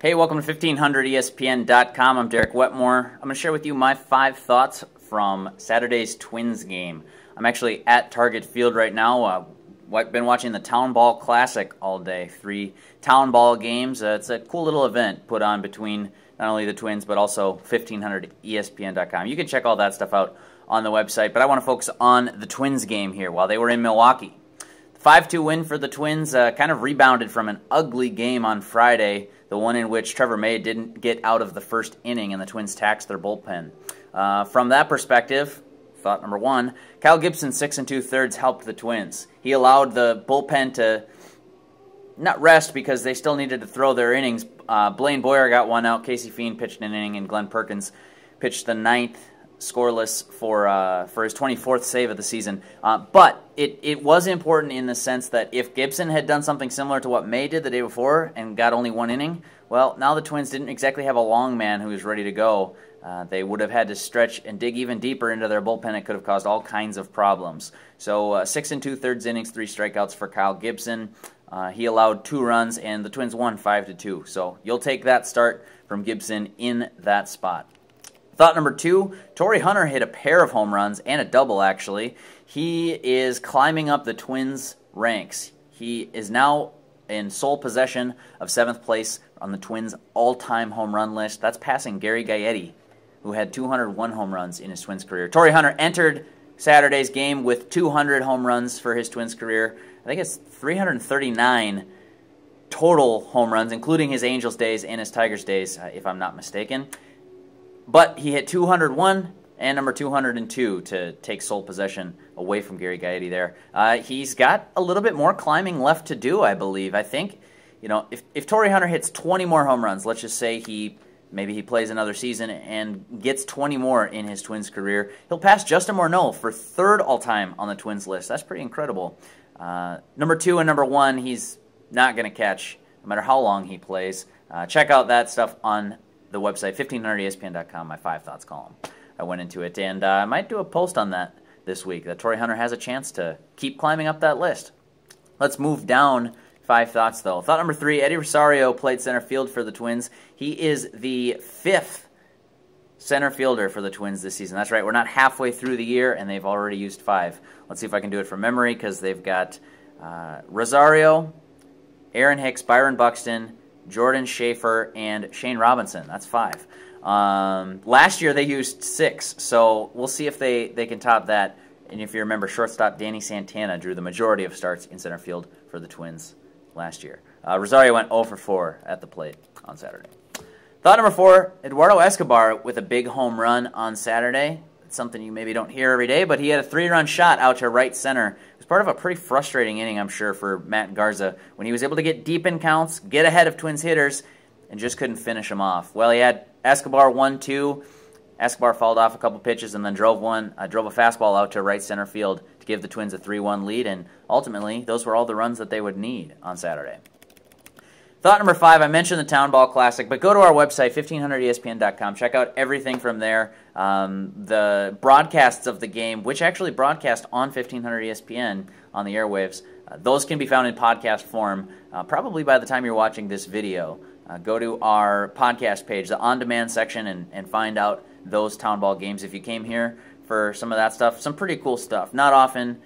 Hey, welcome to 1500ESPN.com. I'm Derek Wetmore. I'm going to share with you my 5 thoughts from Saturday's Twins game. I'm actually at Target Field right now. I've been watching the Town Ball Classic all day. 3 Town Ball games. It's a cool little event put on between not only the Twins, but also 1500ESPN.com. You can check all that stuff out on the website, but I want to focus on the Twins game here while they were in Milwaukee. 5-2 win for the Twins kind of rebounded from an ugly game on Friday, the one in which Trevor May didn't get out of the first inning and the Twins taxed their bullpen. From that perspective, thought number 1, Kyle Gibson 6 2/3 helped the Twins. He allowed the bullpen to not rest because they still needed to throw their innings. Blaine Boyer got 1 out, Casey Fiend pitched an inning, and Glenn Perkins pitched the 9th scoreless for his 24th save of the season. But it was important in the sense that if Gibson had done something similar to what May did the day before and got only 1 inning, well, now the Twins didn't exactly have a long man who was ready to go. They would have had to stretch and dig even deeper into their bullpen. It could have caused all kinds of problems. So 6 2/3 innings, 3 strikeouts for Kyle Gibson. He allowed 2 runs, and the Twins won 5-2. So you'll take that start from Gibson in that spot. Thought number 2, Torii Hunter hit a pair of home runs and a double, actually. He is climbing up the Twins' ranks. He is now in sole possession of 7th place on the Twins' all-time home run list. That's passing Gary Gaetti, who had 201 home runs in his Twins' career. Torii Hunter entered Saturday's game with 200 home runs for his Twins' career. I think it's 339 total home runs, including his Angels days and his Tigers days, if I'm not mistaken. But he hit 201 and number 202 to take sole possession away from Gary Gaetti there. He's got a little bit more climbing left to do, I believe. I think, if Torii Hunter hits 20 more home runs, let's just say maybe he plays another season and gets 20 more in his Twins career, he'll pass Justin Morneau for 3rd all-time on the Twins list. That's pretty incredible. Number 2 and number 1, he's not going to catch no matter how long he plays. Check out that stuff on the website, 1500ESPN.com, my 5 thoughts column. I went into it, and I might do a post on that this week, that Torii Hunter has a chance to keep climbing up that list. Let's move down 5 thoughts, though. Thought number 3, Eddie Rosario played center field for the Twins. He is the 5th center fielder for the Twins this season. That's right, we're not halfway through the year, and they've already used 5. Let's see if I can do it from memory, because they've got Rosario, Aaron Hicks, Byron Buxton, Jordan Schaefer, and Shane Robinson. That's 5. Last year they used 6, so we'll see if they can top that. And if you remember, shortstop Danny Santana drew the majority of starts in center field for the Twins last year. Rosario went 0 for 4 at the plate on Saturday. Thought number 4, Eduardo Escobar with a big home run on Saturday. It's something you maybe don't hear every day, but he had a 3-run shot out to right center. It was part of a pretty frustrating inning, I'm sure, for Matt Garza, when he was able to get deep in counts, get ahead of Twins hitters, and just couldn't finish them off. Well, he had Escobar 1-2. Escobar fouled off a couple pitches and then drove a fastball out to right center field to give the Twins a 3-1 lead, and ultimately, those were all the runs that they would need on Saturday. Thought number 5, I mentioned the Town Ball Classic, but go to our website, 1500ESPN.com. Check out everything from there. The broadcasts of the game, which actually broadcast on 1500ESPN on the airwaves, those can be found in podcast form probably by the time you're watching this video. Go to our podcast page, the on-demand section, and find out those Town Ball games. If you came here for some of that stuff, some pretty cool stuff. Not often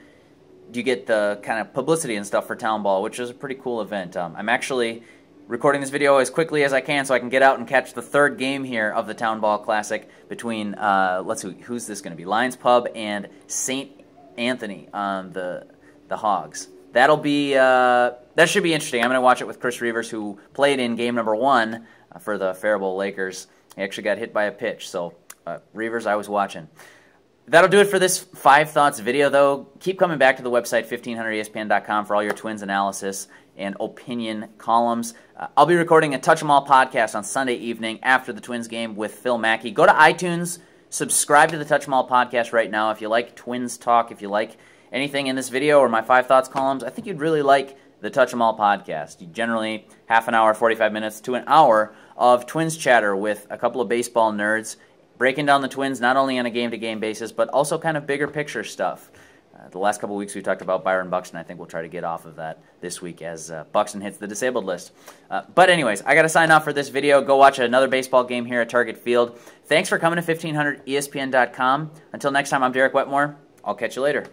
do you get the kind of publicity and stuff for Town Ball, which is a pretty cool event. I'm actually recording this video as quickly as I can so I can get out and catch the 3rd game here of the Town Ball Classic between, let's see, who's this going to be? Lions Pub and St. Anthony on the Hogs. That'll be, that should be interesting. I'm going to watch it with Chris Reavers, who played in game number 1 for the Faribault Lakers. He actually got hit by a pitch, so Reavers, I was watching. That'll do it for this 5 thoughts video, though. Keep coming back to the website, 1500ESPN.com, for all your Twins analysis and opinion columns. I'll be recording a Touch 'Em All podcast on Sunday evening after the Twins game with Phil Mackey. Go to iTunes, subscribe to the Touch 'Em All podcast right now. If you like Twins talk, if you like anything in this video or my 5 thoughts columns, I think you'd really like the Touch 'Em All podcast. Generally, half an hour, 45 minutes to an hour of Twins chatter with a couple of baseball nerds, breaking down the Twins not only on a game-to-game basis, but also kind of bigger picture stuff. The last couple weeks we talked about Byron Buxton. I think we'll try to get off of that this week as Buxton hits the disabled list. But anyways, I got to sign off for this video. Go watch another baseball game here at Target Field. Thanks for coming to 1500ESPN.com. Until next time, I'm Derek Wetmore. I'll catch you later.